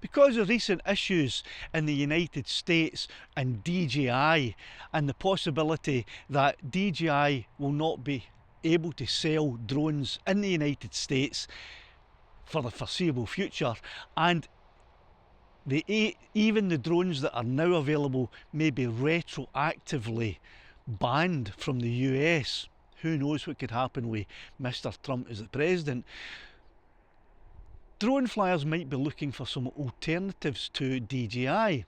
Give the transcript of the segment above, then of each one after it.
Because of recent issues in the United States and DJI, and the possibility that DJI will not be able to sell drones in the United States for the foreseeable future, and even the drones that are now available may be retroactively banned from the US. Who knows what could happen with Mr. Trump as the president. Drone flyers might be looking for some alternatives to DJI.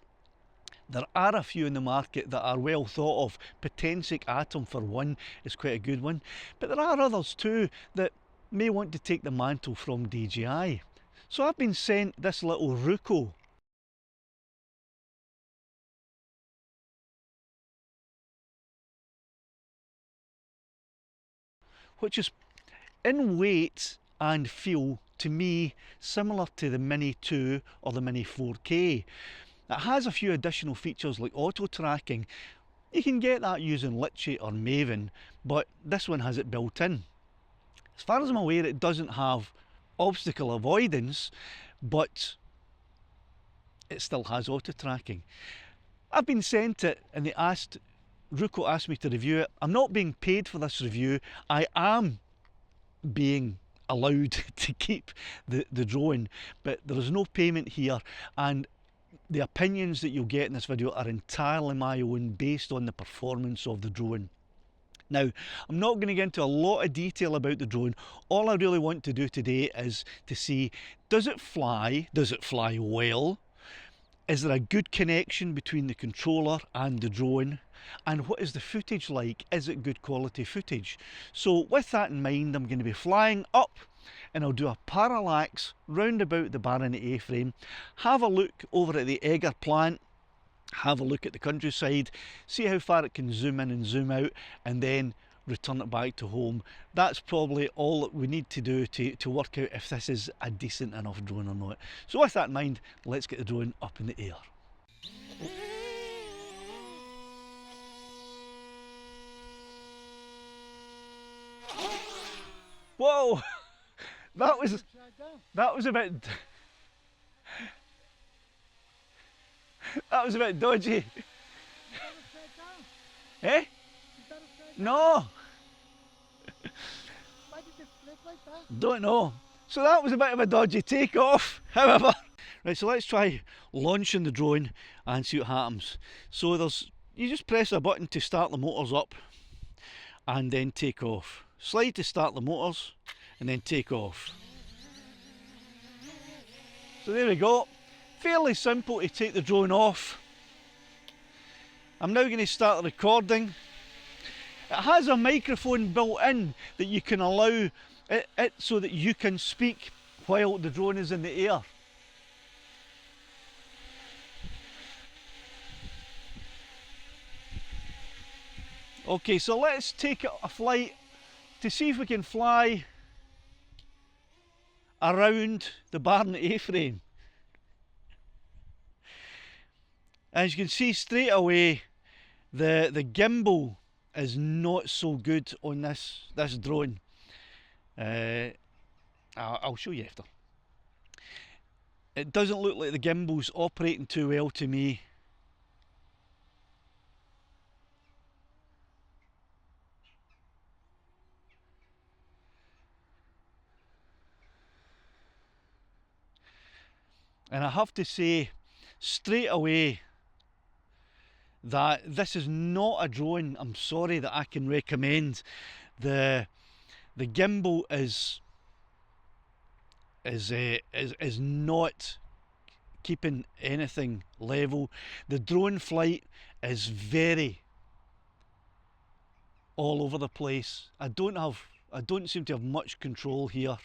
There are a few in the market that are well thought of. Potensic Atom, for one, is quite a good one, but there are others too that may want to take the mantle from DJI. So I've been sent this little Ruko. Which is in weight and feel, to me, similar to the Mini 2 or the Mini 4K. It has a few additional features like auto tracking. You can get that using Litchi or Maven, but this one has it built in. As far as I'm aware, it doesn't have obstacle avoidance, but it still has auto tracking. I've been sent it and Ruko asked me to review it. I'm not being paid for this review. I am being allowed to keep the drone, but there is no payment here, and the opinions that you'll get in this video are entirely my own based on the performance of the drone. Now, I'm not going to get into a lot of detail about the drone. All I really want to do today is to see, does it fly? Does it fly well? Is there a good connection between the controller and the drone? And what is the footage like? Is it good quality footage? So with that in mind, I'm going to be flying up and I'll do a parallax round about the Baronet A-frame, have a look over at the Egger plant, have a look at the countryside, see how far it can zoom in and zoom out, and then return it back to home. That's probably all that we need to do to work out if this is a decent enough drone or not. So with that in mind, let's get the drone up in the air. Whoa! That was a bit that was a bit dodgy. Eh? No. Why did it flip like that? Don't know. So that was a bit of a dodgy takeoff, however. Right, so let's try launching the drone and see what happens. So you just press a button to start the motors up and then take off. Slide to start the motors and then take off. So there we go. Fairly simple to take the drone off. I'm now going to start the recording. It has a microphone built in that you can allow it so that you can speak while the drone is in the air. Okay, so let's take a flight to see if we can fly around the Baronet A-frame. As you can see straight away, the gimbal is not so good on this drone. I'll show you after. It doesn't look like the gimbal's operating too well to me. And I have to say straight away that this is not a drone, I'm sorry, that I can recommend. The gimbal is not keeping anything level. The drone flight is very all over the place. I don't seem to have much control here.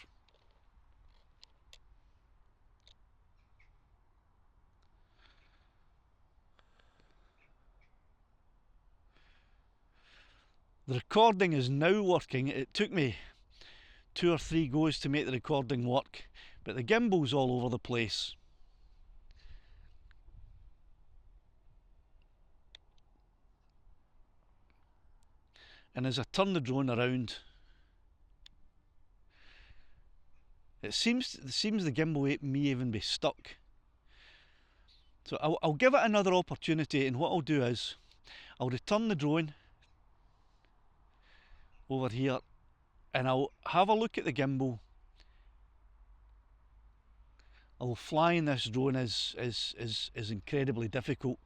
The recording is now working. It took me 2 or 3 goes to make the recording work, but the gimbal's all over the place. And as I turn the drone around, it seems the gimbal may even be stuck. So I'll give it another opportunity, and what I'll do is I'll return the drone over here and I'll have a look at the gimbal. Although flying this drone is incredibly difficult.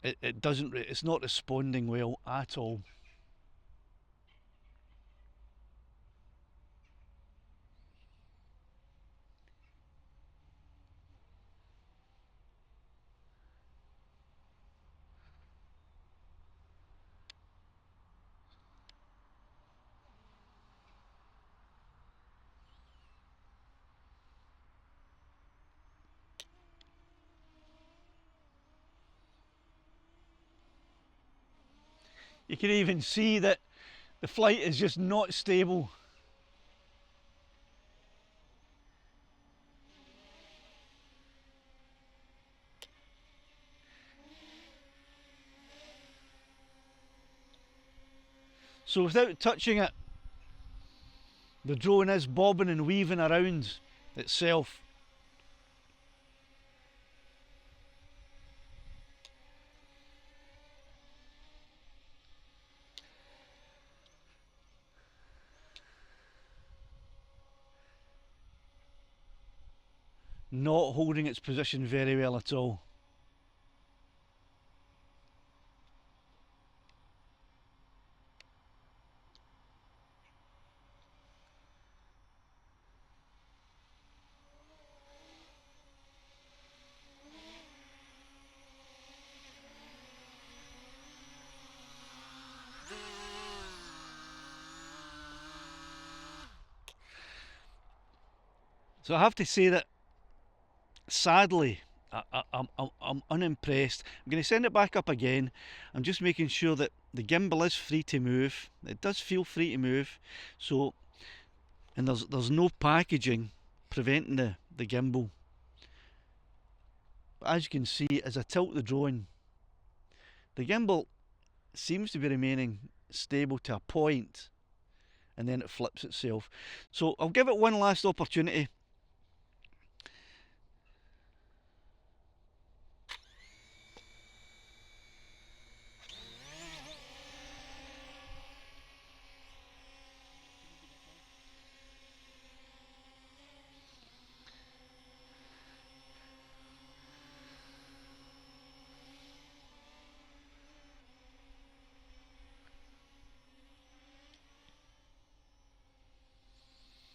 It's not responding well at all. You can even see that the flight is just not stable. So without touching it, the drone is bobbing and weaving around itself. Not holding its position very well at all. So I have to say that sadly I'm unimpressed. I'm going to send it back up again. I'm just making sure that the gimbal is free to move. It does feel free to move. So, and there's no packaging preventing the gimbal. But as you can see, as I tilt the drone, the gimbal seems to be remaining stable to a point, and then it flips itself. So I'll give it one last opportunity.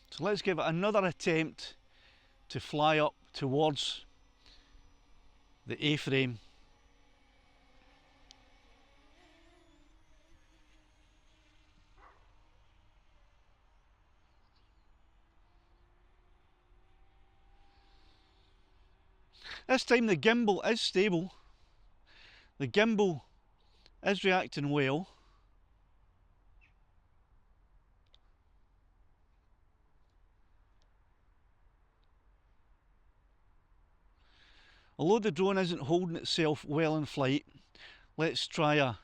So let's give it another attempt to fly up towards the A-frame. This time the gimbal is stable. The gimbal is reacting well. Although the drone isn't holding itself well in flight, let's try a...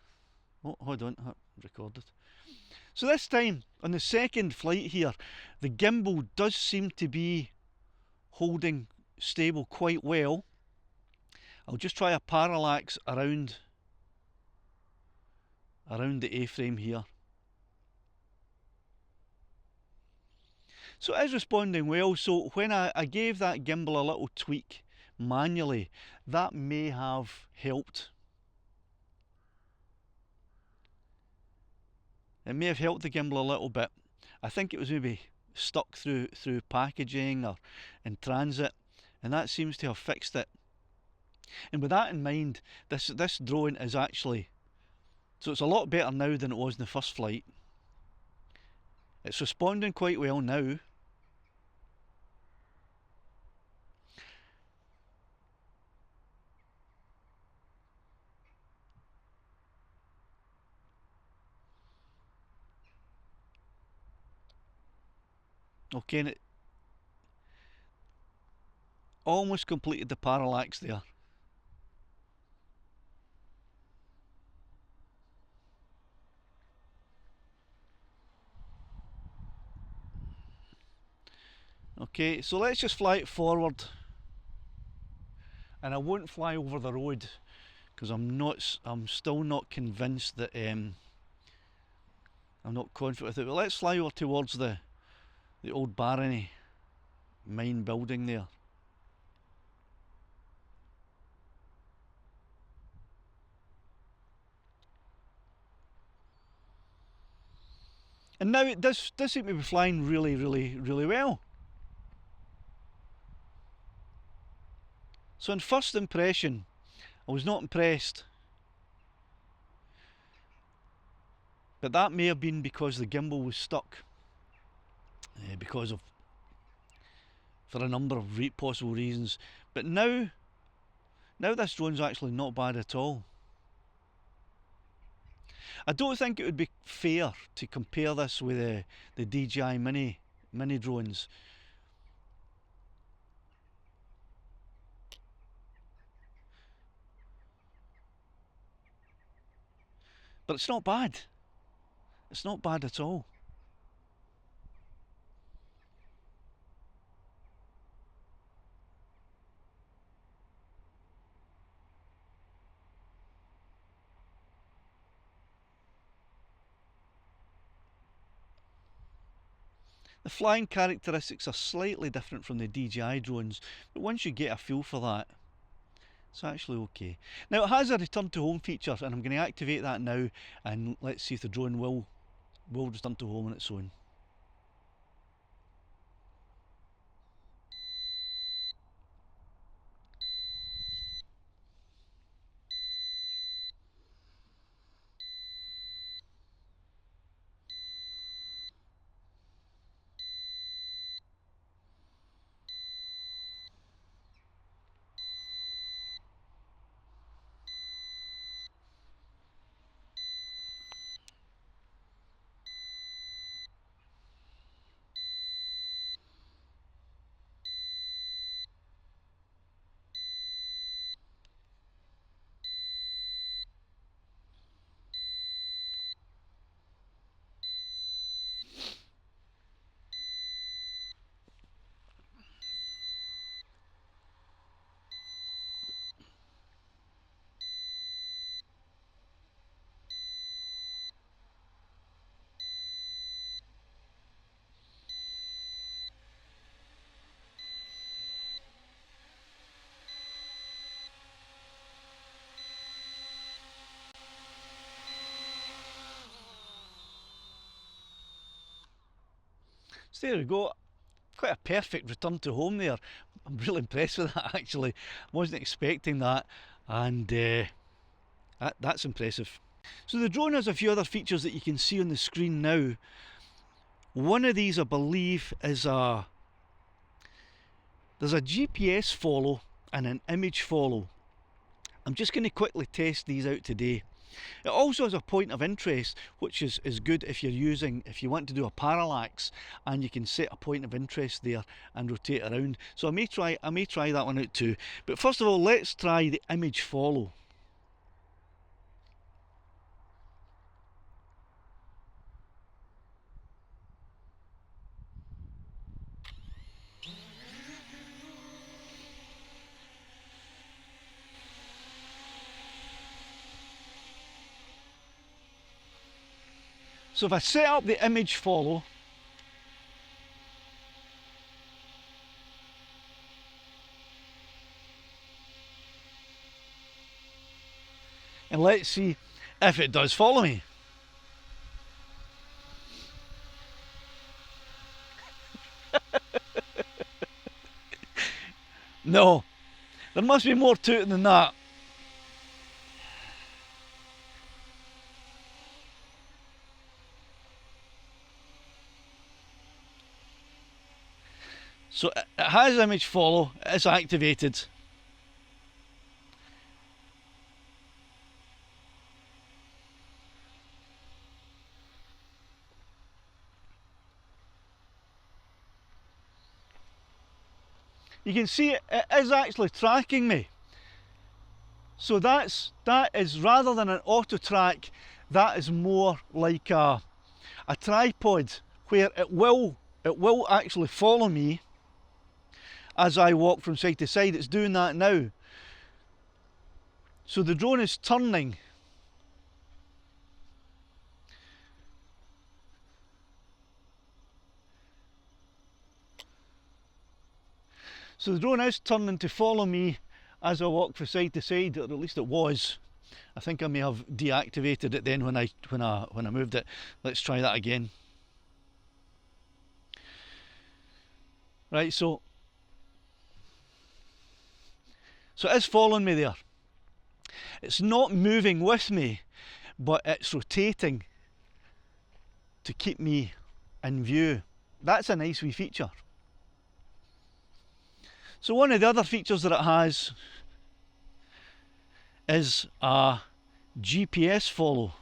Oh, hold on, recorded. So this time, on the second flight here, the gimbal does seem to be holding stable quite well. I'll just try a parallax around the A-frame here. So it is responding well. So when I gave that gimbal a little tweak manually, that may have helped. It may have helped the gimbal a little bit. I think it was maybe stuck through packaging or in transit, and that seems to have fixed it. And with that in mind, this drone is actually, so it's a lot better now than it was in the first flight. It's responding quite well now. Okay, and it almost completed the parallax there. Okay, so let's just fly it forward and I won't fly over the road because I'm still not convinced that I'm not confident with it. But let's fly over towards the old barony mine building there. And now it does seem to be flying really well. So in first impression, I was not impressed. But that may have been because the gimbal was stuck. For a number of possible reasons. But now this drone's actually not bad at all. I don't think it would be fair to compare this with the DJI Mini drones. But it's not bad. It's not bad at all. The flying characteristics are slightly different from the DJI drones, but once you get a feel for that, it's actually okay. Now it has a return to home feature, and I'm going to activate that now, and let's see if the drone will return to home on its own. So there we go, quite a perfect return to home there. I'm really impressed with that actually. I wasn't expecting that, and that's impressive. So the drone has a few other features that you can see on the screen now. One of these, I believe, is there's a GPS follow and an image follow. I'm just going to quickly test these out today. It also has a point of interest, which is good if you want to do a parallax, and you can set a point of interest there and rotate around. So I may try that one out too. But first of all, let's try the image follow. So if I set up the image follow, and let's see if it does follow me. No, there must be more to it than that. So it has image follow, it's activated. You can see it is actually tracking me. So that is, rather than an auto track, that is more like a tripod, where it will actually follow me as I walk from side to side. It's doing that now. So the drone is turning. So the drone is turning to follow me as I walk from side to side, or at least it was. I think I may have deactivated it then when I moved it. Let's try that again. Right, so it is following me there. It's not moving with me, but it's rotating to keep me in view. That's a nice wee feature. So one of the other features that it has is a GPS follow.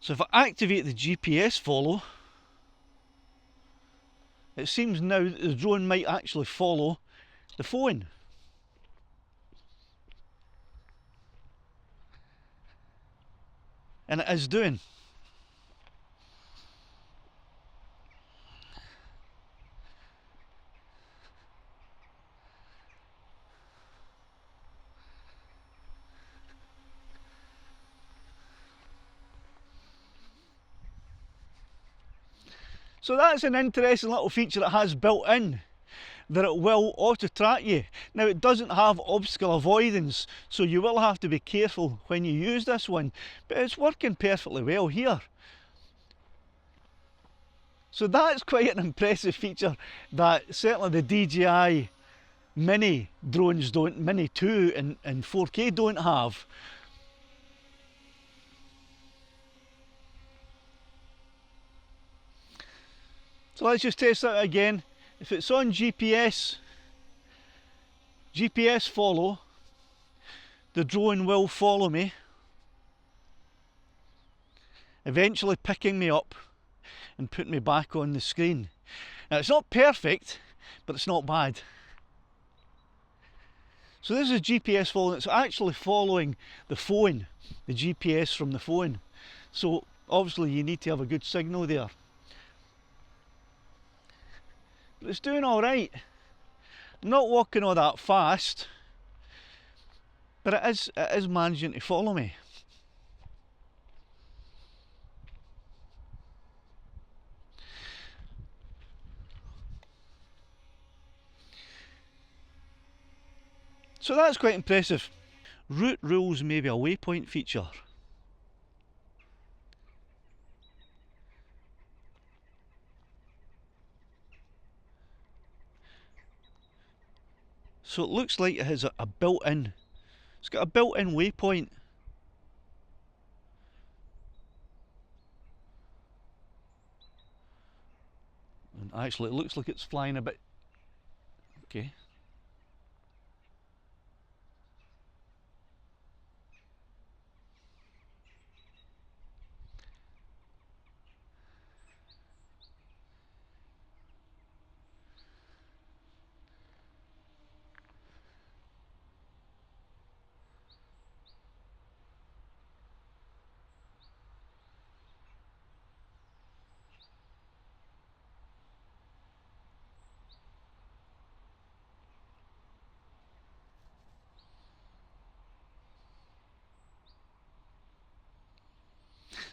So if I activate the GPS follow, it seems now that the drone might actually follow the phone. And it is doing. So that's an interesting little feature it has built in, that it will auto track you. Now it doesn't have obstacle avoidance, so you will have to be careful when you use this one, but it's working perfectly well here. So that's quite an impressive feature that certainly the DJI Mini drones don't, Mini 2 and 4K don't have. So let's just test that again. If it's on GPS follow, the drone will follow me, eventually picking me up and putting me back on the screen. Now it's not perfect, but it's not bad. So this is GPS following. It's actually following the phone, the GPS from the phone. So obviously you need to have a good signal there. But it's doing all right. Not walking all that fast, but it is managing to follow me. So that's quite impressive. Route rules maybe a waypoint feature. So it looks like it has a built-in, it's got a built-in waypoint. And actually it looks like it's flying a bit, okay.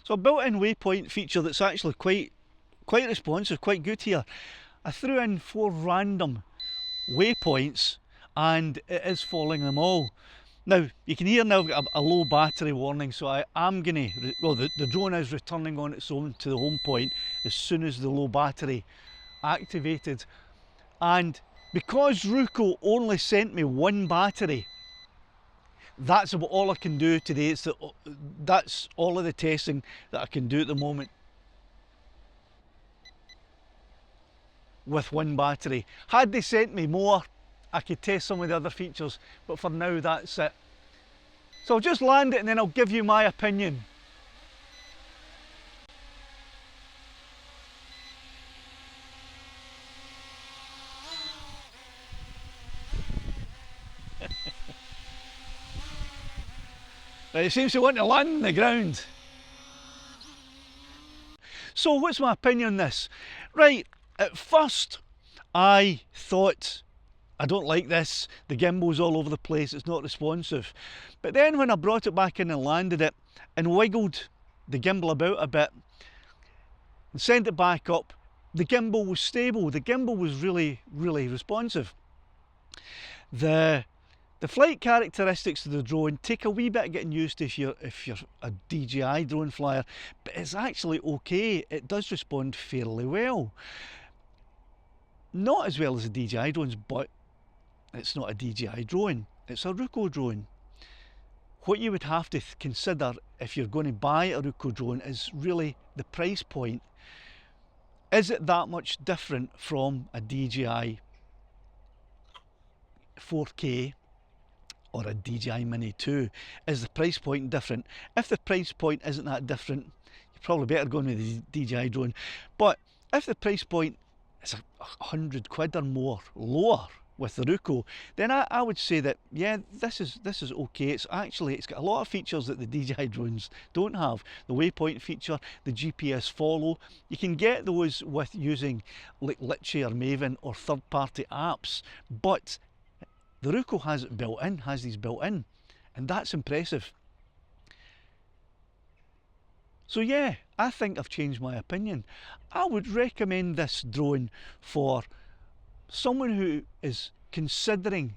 So a built-in waypoint feature that's actually quite responsive, quite good here. I threw in 4 random waypoints and it is following them all. Now you can hear now I've got a low battery warning, so I am gonna, well the drone is returning on its own to the home point as soon as the low battery activated. And because Ruko only sent me 1 battery, that's about all I can do today. That's all of the testing that I can do at the moment with 1 battery. Had they sent me more, I could test some of the other features, but for now that's it. So I'll just land it and then I'll give you my opinion. Right, it seems to want to land on the ground. So what's my opinion on this? Right, at first I thought, I don't like this, the gimbal's all over the place, it's not responsive. But then when I brought it back in and landed it and wiggled the gimbal about a bit and sent it back up, the gimbal was stable, the gimbal was really responsive. The flight characteristics of the drone take a wee bit of getting used to if you're a DJI drone flyer, but it's actually okay, it does respond fairly well. Not as well as the DJI drones, but it's not a DJI drone, it's a Ruko drone. What you would have to consider if you're going to buy a Ruko drone is really the price point. Is it that much different from a DJI 4K or a DJI Mini 2? Is the price point different? If the price point isn't that different, you're probably better going with the DJI drone. But if the price point is £100 or more lower with the Ruko, then I would say that, yeah, this is okay. It's got a lot of features that the DJI drones don't have. The Waypoint feature, the GPS follow, you can get those with using like Litchi or Maven or third-party apps, but the Ruko has it built in, has these built in, and that's impressive. So yeah, I think I've changed my opinion. I would recommend this drone for someone who is considering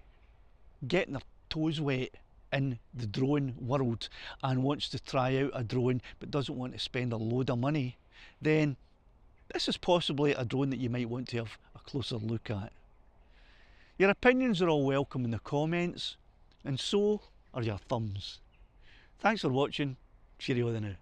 getting their toes wet in the drone world and wants to try out a drone but doesn't want to spend a load of money. Then this is possibly a drone that you might want to have a closer look at. Your opinions are all welcome in the comments, and so are your thumbs. Thanks for watching. Cheerio the now.